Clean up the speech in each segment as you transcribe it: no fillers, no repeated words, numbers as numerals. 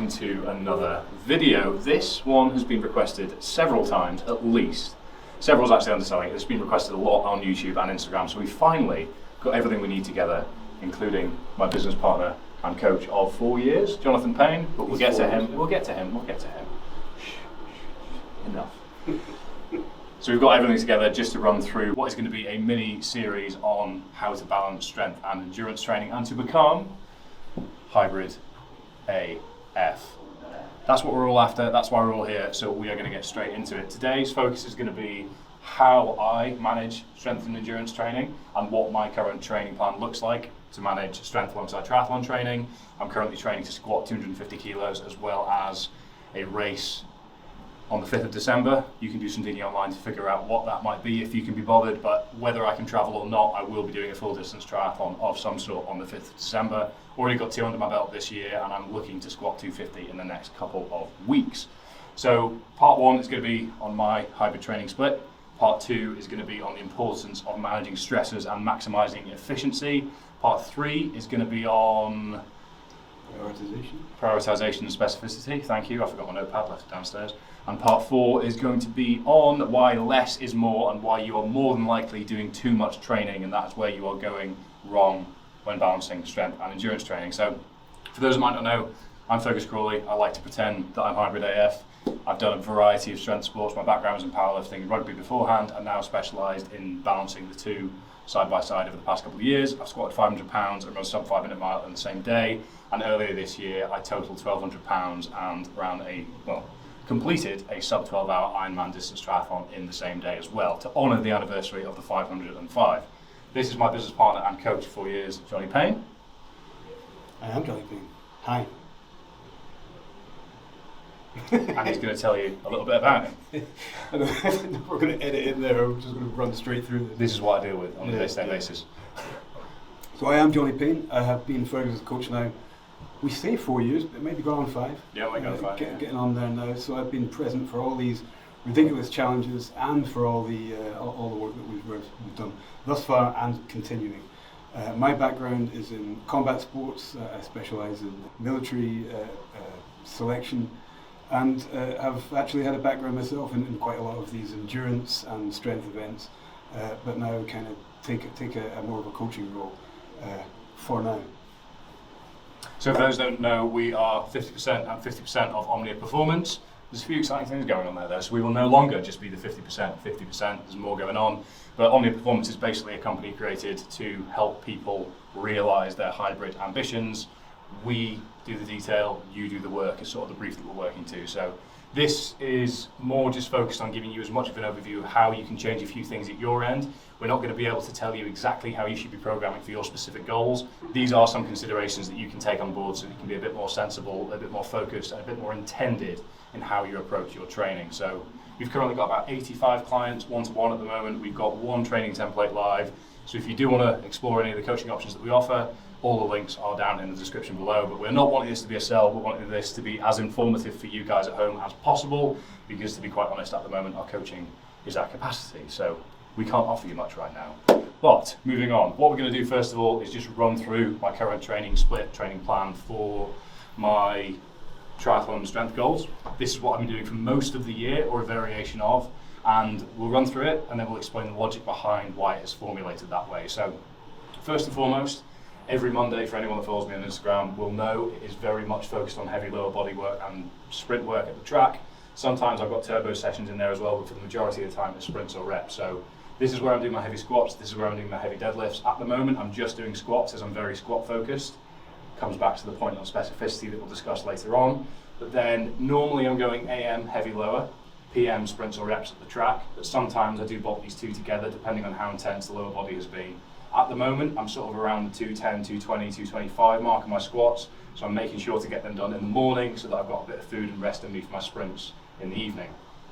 welcome to another video. This one has been requested several times, at least. Several's actually underselling it. It's been requested a lot on YouTube and Instagram, so we finally got everything we need together, including my business partner and coach of 4 years, Jonathan Payne, but we'll get to him. Enough. So we've got everything together just to run through what is going to be a mini series on how to balance strength and endurance training and to become hybrid AF. That's what we're all after, that's why we're all here, so we are going to get straight into it. Today's focus is going to be how I manage strength and endurance training and what my current training plan looks like to manage strength alongside triathlon training. I'm currently training to squat 250 kilos as well as a race on the 5th of December. You can do some digging online to figure out what that might be if you can be bothered, but whether I can travel or not, I will be doing a full distance triathlon of some sort on the 5th of December. Already got 2 under my belt this year and I'm looking to squat 250 in the next couple of weeks. So part 1 is going to be on my hybrid training split. Part 2 is going to be on the importance of managing stressors and maximising efficiency. Part 3 is going to be on Prioritisation and specificity. Thank you, I forgot my notepad, left it downstairs. And part 4 is going to be on why less is more and why you are more than likely doing too much training, and that's where you are going wrong when balancing strength and endurance training. So for those who might not know, I'm Fergus Crawley. I like to pretend that I'm hybrid AF. I've done a variety of strength sports. My background was in powerlifting and rugby beforehand, and now specialised in balancing the two side by side over the past couple of years. I've squatted 500 pounds and run a sub 5 minute mile in the same day. And earlier this year, I totaled 1,200 pounds and completed a sub 12 hour Ironman distance triathlon in the same day as well to honour the anniversary of the 505. This is my business partner and coach for 4 years, Johnny Payne. I am Johnny Payne. Hi. And he's going to tell you a little bit about him. I don't know if we're going to edit in there, I'm just going to run straight through this. This is what I deal with on a day-to-day basis. So I am Johnny Payne. I have been Fergus' coach now. We say 4 years, but maybe going on 5. Yeah, we're going 5. Getting on there now. So I've been present for all these ridiculous challenges and for all the work that we've done thus far and continuing. My background is in combat sports. I specialise in military selection, and have actually had a background myself in quite a lot of these endurance and strength events, but now kind of take a more of a coaching role for now. So for those who don't know, we are 50% and 50% of Omni Performance. There's a few exciting things going on there though, so we will no longer just be the 50%, 50%, there's more going on. But Omni Performance is basically a company created to help people realise their hybrid ambitions. We do the detail, you do the work, is sort of the brief that we're working to. So this is more just focused on giving you as much of an overview of how you can change a few things at your end. We're not going to be able to tell you exactly how you should be programming for your specific goals. These are some considerations that you can take on board so that you can be a bit more sensible, a bit more focused, and a bit more intended in how you approach your training. So we've currently got about 85 clients one-to-one at the moment. We've got one training template live. So if you do want to explore any of the coaching options that we offer, all the links are down in the description below. But we're not wanting this to be a sell, we're wanting this to be as informative for you guys at home as possible, because to be quite honest, at the moment our coaching is at capacity. So we can't offer you much right now. But moving on, what we're going to do first of all is just run through my current training split, training plan for my triathlon strength goals. This is what I've been doing for most of the year, or a variation of, and we'll run through it and then we'll explain the logic behind why it's formulated that way. So first and foremost, every Monday, for anyone that follows me on Instagram will know, it is very much focused on heavy lower body work and sprint work at the track. Sometimes I've got turbo sessions in there as well, but for the majority of the time it's sprints or reps. So this is where I'm doing my heavy squats, this is where I'm doing my heavy deadlifts. At the moment I'm just doing squats as I'm very squat focused. Comes back to the point on specificity that we'll discuss later on. But then normally I'm going AM heavy lower, PM sprints or reps at the track, but sometimes I do bolt these two together depending on how intense the lower body has been. At the moment I'm sort of around the 210, 220, 225 mark on my squats, so I'm making sure to get them done in the morning so that I've got a bit of food and rest in me for my sprints in the evening.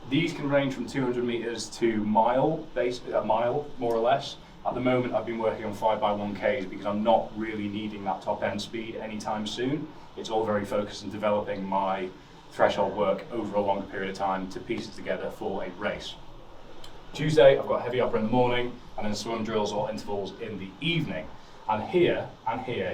These can range from 200 meters to a mile more or less. At the moment I've been working on 5x1Ks because I'm not really needing that top end speed anytime soon. It's all very focused on developing my threshold work over a longer period of time to piece it together for a race. Tuesday I've got heavy upper in the morning and then swim drills or intervals in the evening. And here,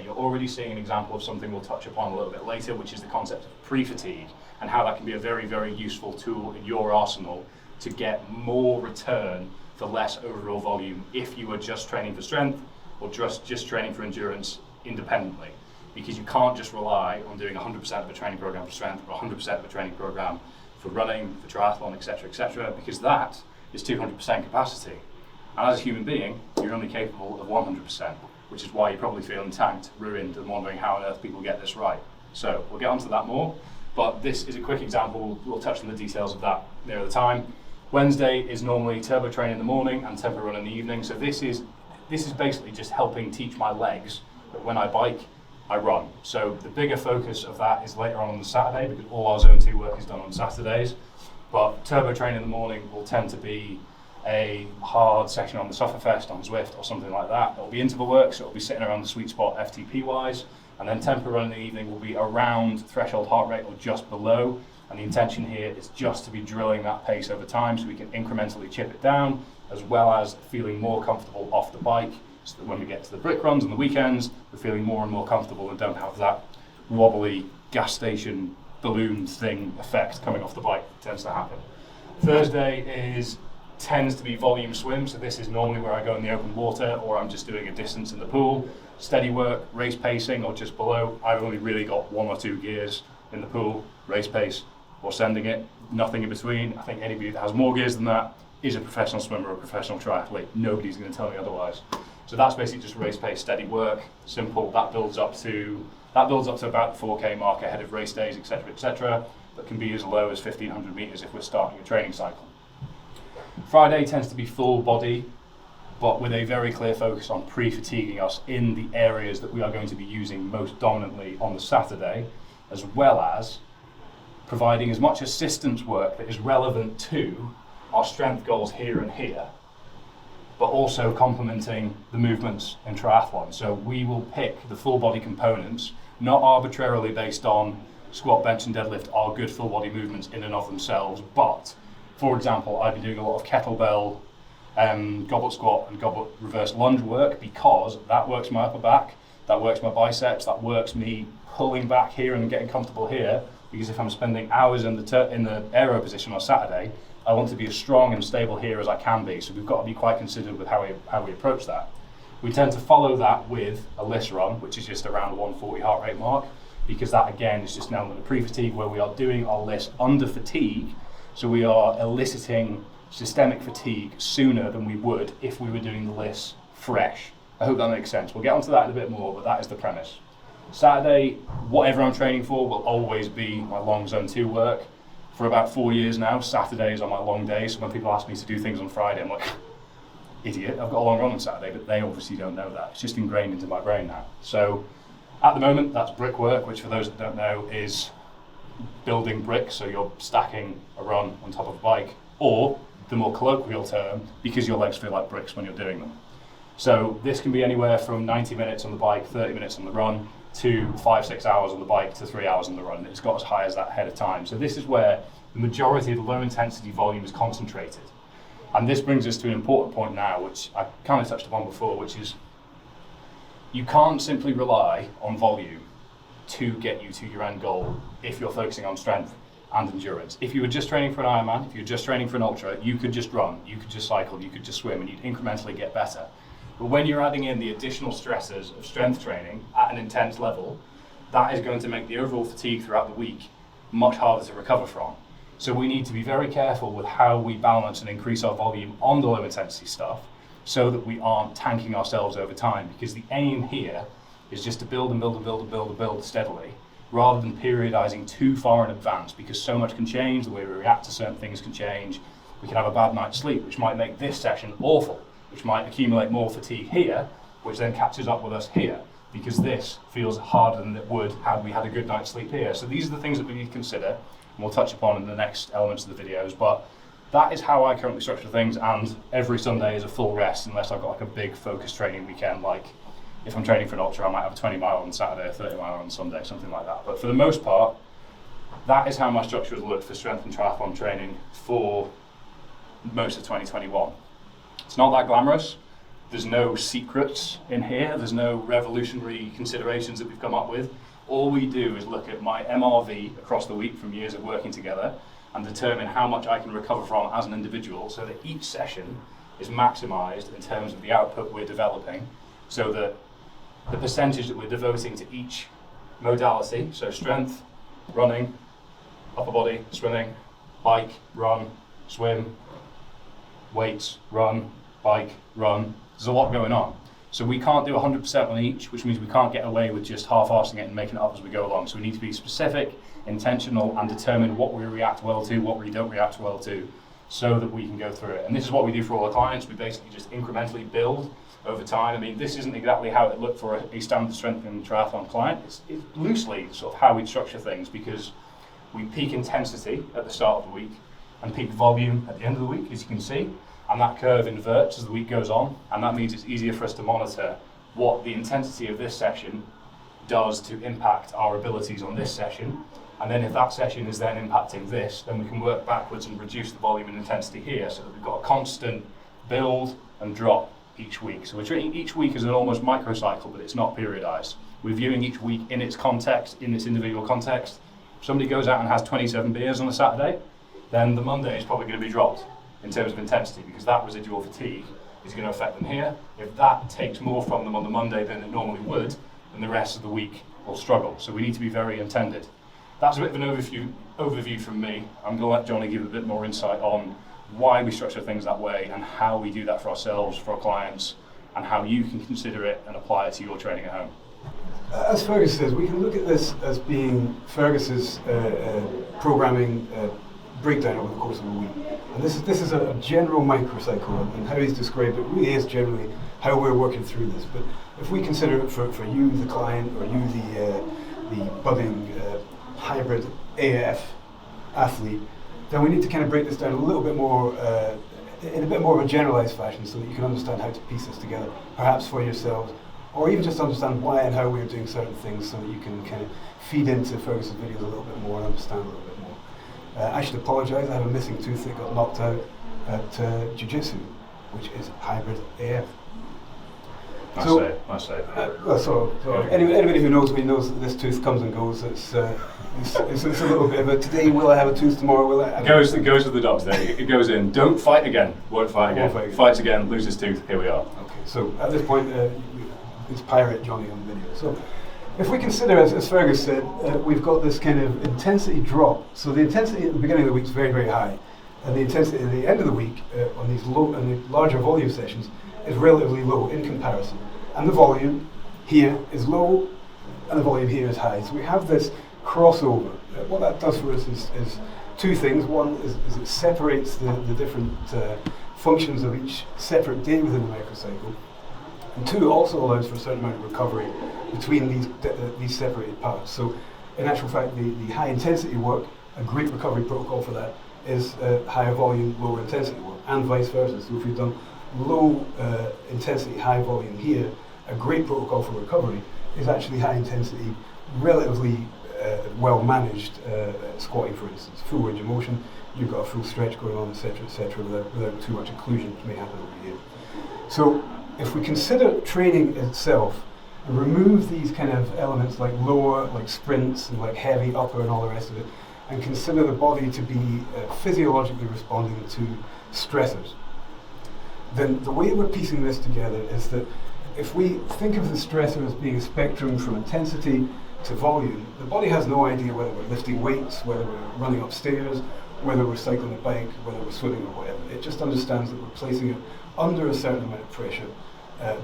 you're already seeing an example of something we'll touch upon a little bit later, which is the concept of pre-fatigue, and how that can be a very, very useful tool in your arsenal to get more return for less overall volume if you are just training for strength or just training for endurance independently. Because you can't just rely on doing 100% of a training program for strength or 100% of a training program for running, for triathlon, etc., because that is 200% capacity. And as a human being, you're only capable of 100%, which is why you're probably feeling tanked, ruined, and wondering how on earth people get this right. So we'll get onto that more, but this is a quick example. We'll touch on the details of that near the time. Wednesday is normally turbo train in the morning and tempo run in the evening. So this is basically just helping teach my legs that when I bike, I run. So the bigger focus of that is later on the Saturday, because all our Zone 2 work is done on Saturdays. But turbo train in the morning will tend to be a hard section on the Sufferfest, on Zwift, or something like that. It'll be interval work, so it'll be sitting around the sweet spot FTP-wise. And then tempo run in the evening will be around threshold heart rate or just below. And the intention here is just to be drilling that pace over time so we can incrementally chip it down, as well as feeling more comfortable off the bike, so that when we get to the brick runs on the weekends, we're feeling more and more comfortable and don't have that wobbly gas station balloon thing effect coming off the bike. It tends to happen. Thursday tends to be volume swim, so this is normally where I go in the open water or I'm just doing a distance in the pool. Steady work, race pacing or just below. I've only really got 1 or 2 gears in the pool, race pace or sending it, nothing in between. I think anybody that has more gears than that is a professional swimmer or a professional triathlete. Nobody's going to tell me otherwise. So that's basically just race pace, steady work, simple. That builds up to about the 4K mark ahead of race days, etc., but can be as low as 1,500 meters if we're starting a training cycle. Friday tends to be full body, but with a very clear focus on pre-fatiguing us in the areas that we are going to be using most dominantly on the Saturday, as well as providing as much assistance work that is relevant to our strength goals here and here, but also complementing the movements in triathlon. So we will pick the full body components, not arbitrarily based on squat, bench and deadlift are good full body movements in and of themselves, but for example, I've been doing a lot of kettlebell, goblet squat and goblet reverse lunge work because that works my upper back, that works my biceps, that works me pulling back here and getting comfortable here, because if I'm spending hours in the aero position on Saturday, I want to be as strong and stable here as I can be. So we've got to be quite considered with how we approach that. We tend to follow that with a LISS run, which is just around the 140 heart rate mark, because that again is just an element of pre-fatigue where we are doing our LISS under fatigue. So we are eliciting systemic fatigue sooner than we would if we were doing the LISS fresh. I hope that makes sense. We'll get onto that in a bit more, but that is the premise. Saturday, whatever I'm training for will always be my long Zone 2 work. For about 4 years now, Saturdays are my long days. So when people ask me to do things on Friday, I'm like, idiot, I've got a long run on Saturday, but they obviously don't know that. It's just ingrained into my brain now. So at the moment, that's brickwork, which for those that don't know is building bricks. So you're stacking a run on top of a bike, or the more colloquial term, because your legs feel like bricks when you're doing them. So this can be anywhere from 90 minutes on the bike, 30 minutes on the run, to 5-6 hours on the bike to 3 hours on the run. It's got as high as that ahead of time. So this is where the majority of the low intensity volume is concentrated. And this brings us to an important point now, which I kind of touched upon before, which is you can't simply rely on volume to get you to your end goal if you're focusing on strength and endurance. If you were just training for an Ironman, if you're just training for an ultra, you could just run, you could just cycle, you could just swim, and you'd incrementally get better. But when you're adding in the additional stresses of strength training at an intense level, that is going to make the overall fatigue throughout the week much harder to recover from. So we need to be very careful with how we balance and increase our volume on the low intensity stuff so that we aren't tanking ourselves over time, because the aim here is just to build and build and build and build and build steadily, rather than periodizing too far in advance, because so much can change, the way we react to certain things can change. We can have a bad night's sleep, which might make this session awful, which might accumulate more fatigue here, which then catches up with us here, because this feels harder than it would had we had a good night's sleep here. So these are the things that we need to consider, and we'll touch upon in the next elements of the videos, but that is how I currently structure things, and every Sunday is a full rest unless I've got like a big focus training weekend, like if I'm training for an ultra, I might have a 20 mile on Saturday, a 30 mile on Sunday, something like that. But for the most part, that is how my structure has looked for strength and triathlon training for most of 2021. It's not that glamorous, there's no secrets in here, there's no revolutionary considerations that we've come up with. All we do is look at my MRV across the week from years of working together and determine how much I can recover from as an individual so that each session is maximised in terms of the output we're developing, so that the percentage that we're devoting to each modality, so strength, running, upper body, swimming, bike, run, swim, weights, run, bike, run. There's a lot going on. So we can't do 100% on each, which means we can't get away with just half-arsing it and making it up as we go along. So we need to be specific, intentional, and determine what we react well to, what we don't react well to, so that we can go through it. And this is what we do for all our clients. We basically just incrementally build over time. I mean, this isn't exactly how it looked for a standard strength and triathlon client. It's loosely sort of how we structure things, because we peak intensity at the start of the week and peak volume at the end of the week, as you can see. And that curve inverts as the week goes on, and that means it's easier for us to monitor what the intensity of this session does to impact our abilities on this session. And then if that session is then impacting this, then we can work backwards and reduce the volume and intensity here, so that we've got a constant build and drop each week. So we're treating each week as an almost microcycle, but it's not periodized. We're viewing each week in its context, in its individual context. If somebody goes out and has 27 beers on a Saturday, then the Monday is probably going to be dropped in terms of intensity, because that residual fatigue is going to affect them here. If that takes more from them on the Monday than it normally would, then the rest of the week will struggle. So we need to be very intended. That's a bit of an overview from me. I'm going to let Johnny give a bit more insight on why we structure things that way and how we do that for ourselves, for our clients, and how you can consider it and apply it to your training at home. As Fergus says, we can look at this as being Fergus's programming breakdown over the course of a week. And this is a general microcycle, and how he's described it really is generally how we're working through this. But if we consider it for you, the client, or you, the budding hybrid AF athlete, then we need to kind of break this down a little bit more, in a bit more of a generalised fashion, so that you can understand how to piece this together, perhaps for yourselves, or even just understand why and how we're doing certain things, so that you can kind of feed into Fergus's videos a little bit more and understand a little bit more. I should apologise, I have a missing tooth that got knocked out at Jiu-Jitsu, which is hybrid AF. Nice save. Anybody who knows me knows that this tooth comes and goes. It's a little bit of a today, will I have a tooth, tomorrow will I? It goes with the dogs there. It goes in, don't fight again, won't fight again. Fights again, loses tooth, here we are. Okay, so at this point, it's Pirate Johnny on video. So if we consider, as Fergus said, we've got this kind of intensity drop. So the intensity at the beginning of the week is very, very high, and the intensity at the end of the week on these low and the larger volume sessions is relatively low in comparison. And the volume here is low, and the volume here is high. So we have this crossover. What that does for us is two things. One is it separates the different functions of each separate day within the microcycle. And two, also allows for a certain amount of recovery between these separated parts. So in actual fact, the high intensity work, a great recovery protocol for that is higher volume, lower intensity work, and vice versa. So if we've done low intensity, high volume here, a great protocol for recovery is actually high intensity, relatively well managed squatting, for instance, full range of motion, you've got a full stretch going on, etc., without too much occlusion may happen over here. So if we consider training itself and remove these kind of elements like lower, like sprints, and like heavy upper and all the rest of it, and consider the body to be physiologically responding to stressors, then the way we're piecing this together is that if we think of the stressor as being a spectrum from intensity to volume, the body has no idea whether we're lifting weights, whether we're running upstairs, whether we're cycling a bike, whether we're swimming or whatever. It just understands that we're placing it under a certain amount of pressure,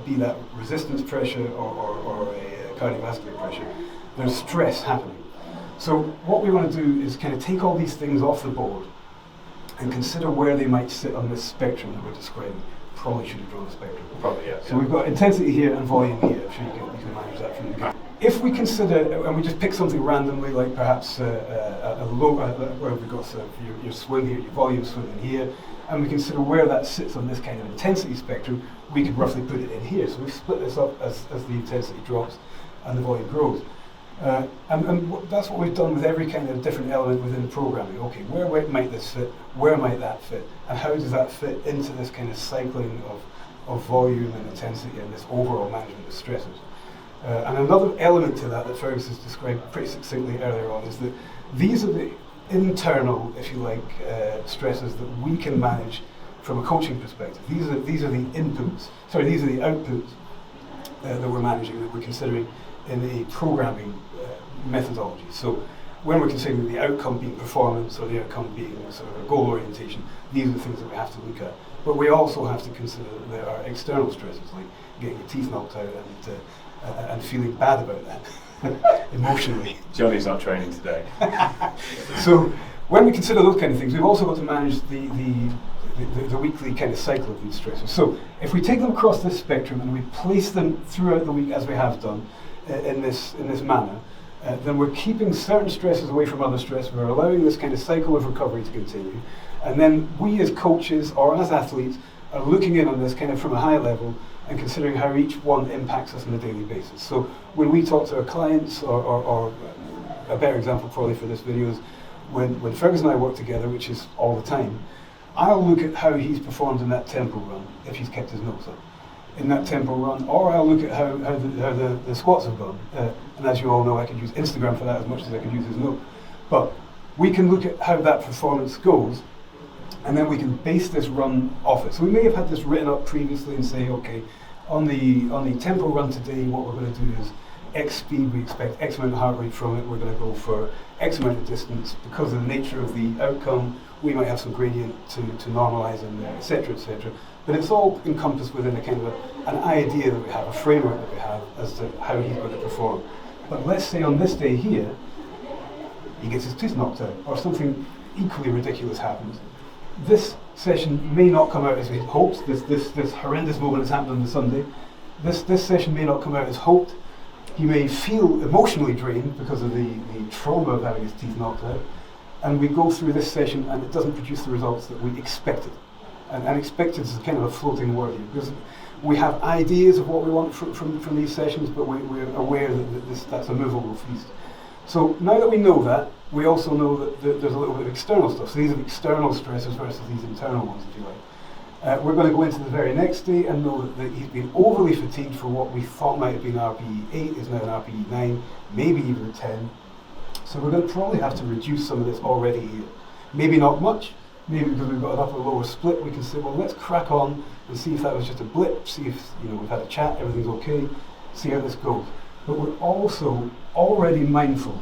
be that resistance pressure or a cardiovascular pressure. There's stress happening. So what we want to do is kind of take all these things off the board and consider where they might sit on this spectrum that we're describing. Probably should have drawn a spectrum. Probably, yeah. So we've got intensity here and volume here. I'm sure you can manage that from the beginning. If we consider, and we just pick something randomly, like perhaps a low, where we've got your swim here, your volume swim in here, and we consider where that sits on this kind of intensity spectrum, we could roughly put it in here. So we've split this up as the intensity drops and the volume grows. That's what we've done with every kind of different element within programming. Okay, where might this fit? Where might that fit? And how does that fit into this kind of cycling of volume and intensity and this overall management of stresses. And another element to that Fergus has described pretty succinctly earlier on is that these are the internal, if you like, stresses that we can manage from a coaching perspective. These are the inputs, these are the outputs that we're managing, that we're considering in a programming methodology. So when we're considering the outcome being performance or the outcome being sort of a goal orientation, these are the things that we have to look at. But we also have to consider that there are external stresses, like getting your teeth knocked out and feeling bad about that emotionally. Johnny's not training today. So when we consider those kind of things, we've also got to manage the weekly kind of cycle of these stresses. So if we take them across this spectrum and we place them throughout the week as we have done in this manner, then we're keeping certain stresses away from other stress. We're allowing this kind of cycle of recovery to continue. And then we as coaches or as athletes are looking in on this kind of from a high level and considering how each one impacts us on a daily basis. So when we talk to our clients, or a better example probably for this video is when Fergus and I work together, which is all the time, I'll look at how he's performed in that tempo run, if he's kept his notes up in that tempo run, or I'll look at how the squats have gone. And as you all know, I could use Instagram for that as much as I could use his note. But we can look at how that performance goes, and then we can base this run off it. So we may have had this written up previously and say, okay, on the tempo run today, what we're going to do is X speed, we expect X amount of heart rate from it, we're going to go for X amount of distance. Because of the nature of the outcome, we might have some gradient to normalise in there, etc., etc. But it's all encompassed within a kind of an idea that we have, a framework that we have as to how he's going to perform. But let's say on this day here, he gets his tooth knocked out, or something equally ridiculous happens. This session may not come out as we hoped. This horrendous moment has happened on the Sunday. This session may not come out as hoped. He may feel emotionally drained because of the trauma of having his teeth knocked out. And we go through this session and it doesn't produce the results that we expected. And expected is kind of a floating word here, because we have ideas of what we want from these sessions, but we're aware that that's a movable feast. So now that we know that, we also know that there's a little bit of external stuff. So these are external stresses versus these internal ones, if you like. We're going to go into the very next day and know that he's been overly fatigued for what we thought might have been RPE 8 is now an RPE 9, maybe even 10. So we're going to probably have to reduce some of this already here. Maybe not much, maybe because we've got an upper lower split, we can say, well, let's crack on and see if that was just a blip, see if we've had a chat, everything's okay, see how this goes. But we're also already mindful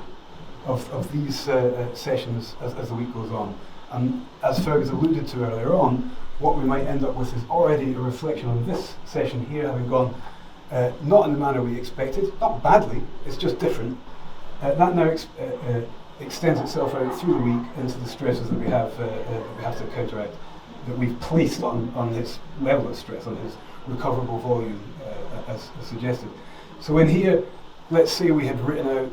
of these sessions as the week goes on. And as Fergus alluded to earlier on, what we might end up with is already a reflection on this session here having gone not in the manner we expected, not badly, it's just different. That now extends itself out through the week into the stresses that we have to counteract, that we've placed on his level of stress, on his recoverable volume, as suggested. So in here, let's say we had written out,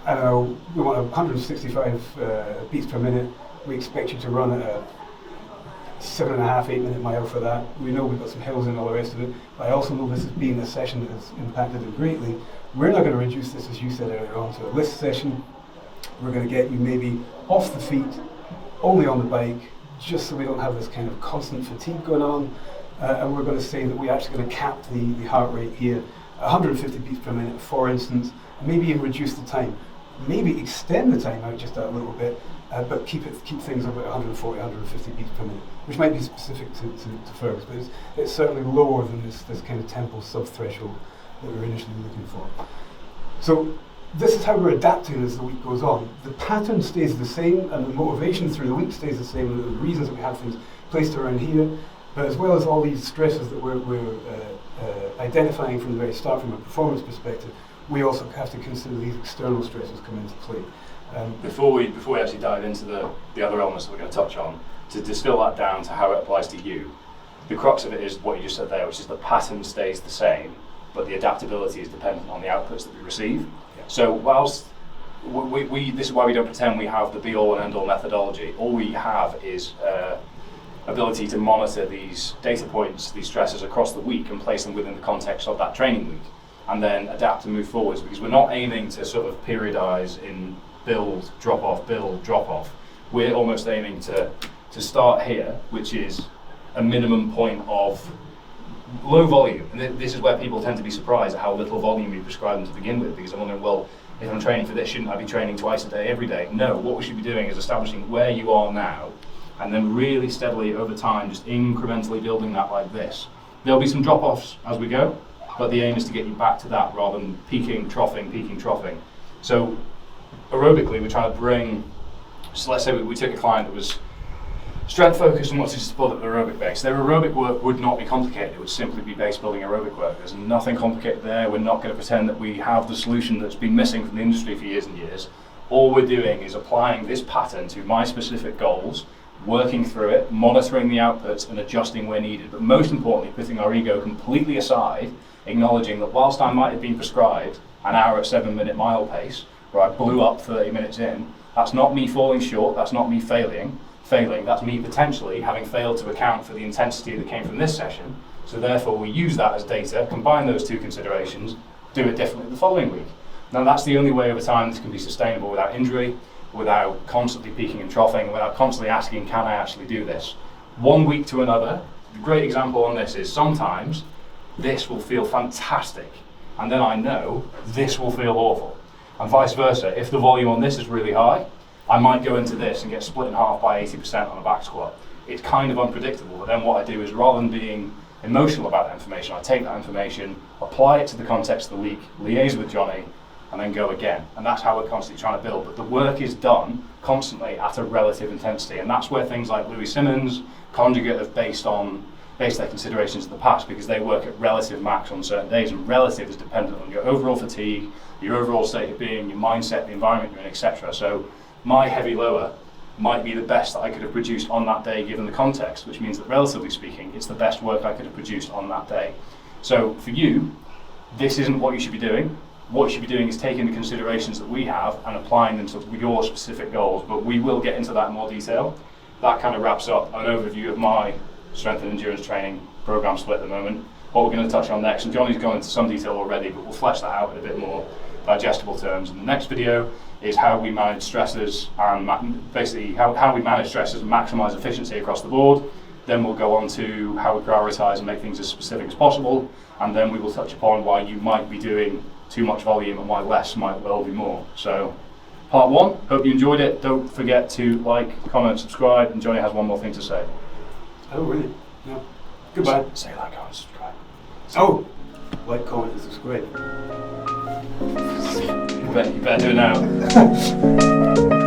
I don't know, we want 165 beats per minute. We expect you to run at a 7.5, 8 minute mile for that. We know we've got some hills and all the rest of it, but I also know this has been a session that has impacted it greatly. We're not going to reduce this, as you said earlier on, to a list session. We're going to get you maybe off the feet, only on the bike, just so we don't have this kind of constant fatigue going on. And we're going to say that we're actually going to cap the heart rate here, 150 beats per minute, for instance, and maybe even reduce the time. Maybe extend the time out just that little bit, but keep things about 140, 150 beats per minute, which might be specific to Fergus, but it's certainly lower than this kind of tempo sub-threshold that we were initially looking for. So this is how we're adapting as the week goes on. The pattern stays the same, and the motivation through the week stays the same, and the reasons that we have things placed around here, but as well as all these stresses that we're identifying from the very start from a performance perspective, we also have to consider these external stresses come into play. Before we actually dive into the other elements that we're going to touch on, to distill that down to how it applies to you, the crux of it is what you just said there, which is the pattern stays the same, but the adaptability is dependent on the outputs that we receive. Yeah. So whilst this is why we don't pretend we have the be-all and end-all methodology. All we have is ability to monitor these data points, these stresses across the week and place them within the context of that training week, and then adapt and move forwards, because we're not aiming to sort of periodize in build, drop off, build, drop off. We're almost aiming to start here, which is a minimum point of low volume, and this is where people tend to be surprised at how little volume you prescribe them to begin with, because I'm wondering, well, if I'm training for this, shouldn't I be training twice a day, every day? No, what we should be doing is establishing where you are now, and then really steadily over time, just incrementally building that like this. There'll be some drop-offs as we go, but the aim is to get you back to that rather than peaking, troughing. So aerobically, we're trying to bring, so let's say we took a client that was strength focused and wanted to support at the aerobic base. Their aerobic work would not be complicated, it would simply be base building aerobic work. There's nothing complicated there, we're not going to pretend that we have the solution that's been missing from the industry for years and years. All we're doing is applying this pattern to my specific goals, working through it, monitoring the outputs and adjusting where needed, but most importantly putting our ego completely aside, acknowledging that whilst I might have been prescribed an hour at 7-minute mile pace, where I blew up 30 minutes in, that's not me falling short, that's not me failing, that's me potentially having failed to account for the intensity that came from this session. So therefore we use that as data, combine those two considerations, do it differently the following week. Now that's the only way over time this can be sustainable without injury, without constantly peaking and troughing, and without constantly asking, can I actually do this? One week to another, a great example on this is sometimes this will feel fantastic, and then I know this will feel awful. And vice versa, if the volume on this is really high, I might go into this and get split in half by 80% on a back squat. It's kind of unpredictable, but then what I do is rather than being emotional about that information, I take that information, apply it to the context of the week, liaise with Johnny, and then go again. And that's how we're constantly trying to build. But the work is done constantly at a relative intensity. And that's where things like Louis Simmons, Conjugate have based their considerations in the past, because they work at relative max on certain days, and relative is dependent on your overall fatigue, your overall state of being, your mindset, the environment you're in, etc. So my heavy lower might be the best that I could have produced on that day given the context, which means that relatively speaking, it's the best work I could have produced on that day. So for you, this isn't what you should be doing. What you should be doing is taking the considerations that we have and applying them to your specific goals, but we will get into that in more detail. That kind of wraps up an overview of my strength and endurance training program split at the moment. What we're going to touch on next, and Johnny's gone into some detail already, but we'll flesh that out in a bit more digestible terms. In the next video is how we manage stresses and basically how we manage stresses and maximize efficiency across the board. Then we'll go on to how we prioritize and make things as specific as possible, and then we will touch upon why you might be doing too much volume and why less might well be more. So part one, hope you enjoyed it. Don't forget to like, comment, subscribe, and Johnny has one more thing to say. Oh really? No. Goodbye. Say like, comment, subscribe. Oh! Like, comment and subscribe. You better do it now.